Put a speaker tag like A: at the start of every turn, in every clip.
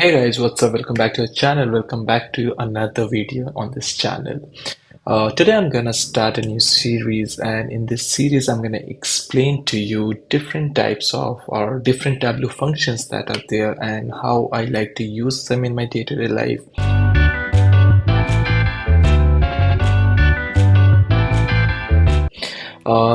A: Hey guys, what's up? Welcome back to the channel. Welcome back to another video on this channel. Today I'm gonna start a new series, and in this series I'm gonna explain to you different types of or different Tableau functions that are there and how I like to use them in my day-to-day life.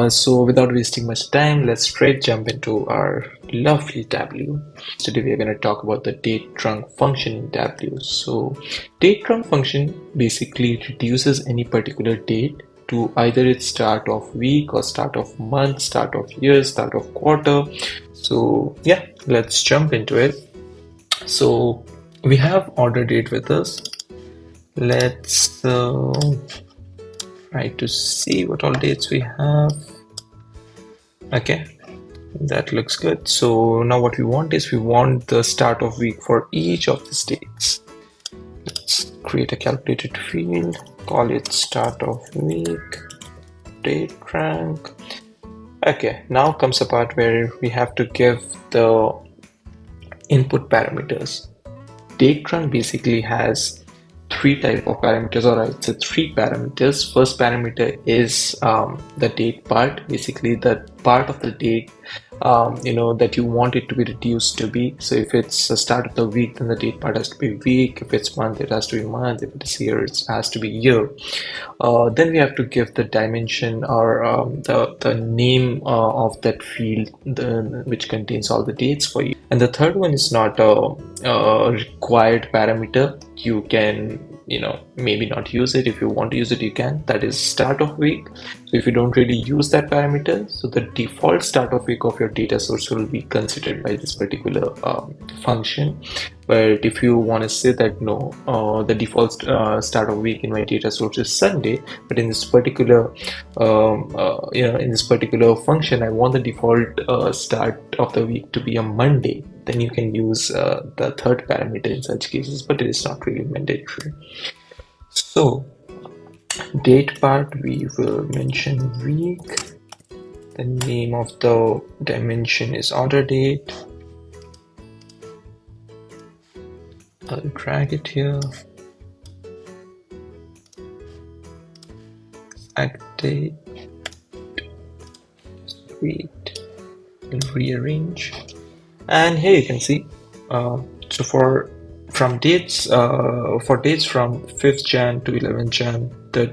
A: So without wasting much time, let's straight jump into our lovely Tableau. Today we are going to talk about the DATETRUNC function in Tableau. So DATETRUNC function basically reduces any particular date to either its start of week or start of month, start of year, start of quarter. So yeah, let's jump into it. So we have order date with us. Let's try to see what all dates we have. Okay, that looks good. So now what we want is we want the start of week for each of the dates. Let's create a calculated field, call it start of week, date rank. Okay, now comes the part where we have to give the input parameters. Date rank basically has three type of parameters, or I'd say three parameters. First parameter is the date part, basically the part of the date that you want it to be reduced to be. So if it's the start of the week, then the date part has to be week. If it's month, it has to be month. If it's year, it has to be year. Then we have to give the dimension or the name of that field, which contains all the dates for you. And the third one is not a required parameter. You can maybe not use it. If you want to use it, you can. That is start of week. So if you don't really use that parameter, so the default start of week of your data source will be considered by this particular function. But if you want to say that no, the default start of week in my data source is Sunday, but in this particular in this particular function I want the default start of the week to be a Monday, then you can use the third parameter in such cases, but it is not really mandatory. So date part, we will mention week. The name of the dimension is order date. I'll drag it here. Exact date. Wait. I'll rearrange. And here you can see. So for dates from 5th Jan to 11th Jan, the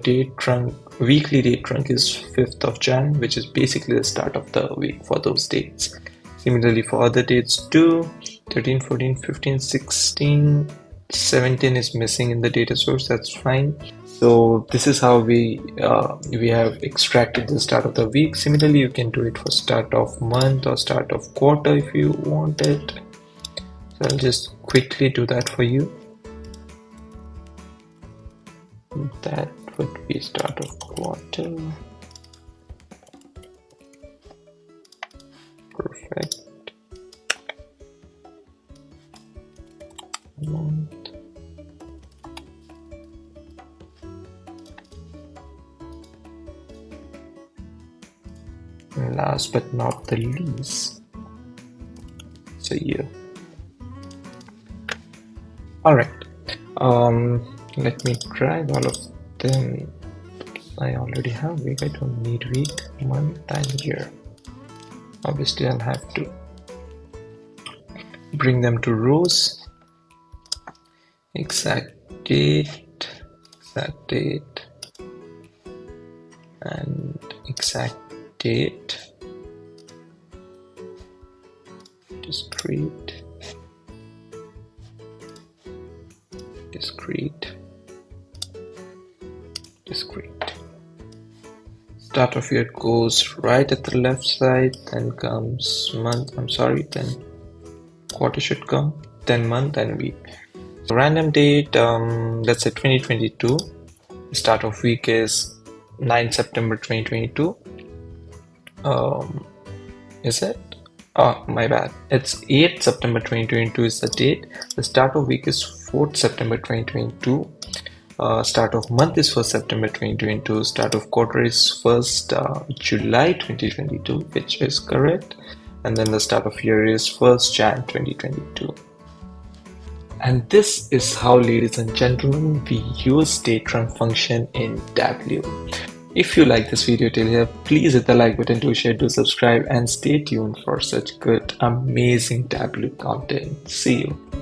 A: weekly date trunk is 5th of Jan, which is basically the start of the week for those dates. Similarly for other dates too, 13, 14, 15, 16, 17 is missing in the data source. That's fine. So this is how we have extracted the start of the week. Similarly, you can do it for start of month or start of quarter if you want it. So I'll just quickly do that for you. That would be start of quarter. Perfect. Month. And last but not the least, it's a year. All right. Let me drag all of them. I already have week. I don't need week, month, and year. Obviously, I'll have to bring them to rows. Exact date, and exact date. Discrete. Start of year goes right at the left side, then comes month, then quarter should come, then month and week. So random date, let's say 2022. The start of week is 9 September 2022. Is it? Oh, my bad. It's 8 September 2022 is the date. The start of week is 4th September 2022. Start of month is 1st September 2022. Start of quarter is 1st July 2022, which is correct. And then the start of year is 1st Jan 2022. And this is how, ladies and gentlemen, we use DATETRUNC function in Tableau. If you like this video till here, please hit the like button, do share, do subscribe, and stay tuned for such good, amazing Tableau content. See you.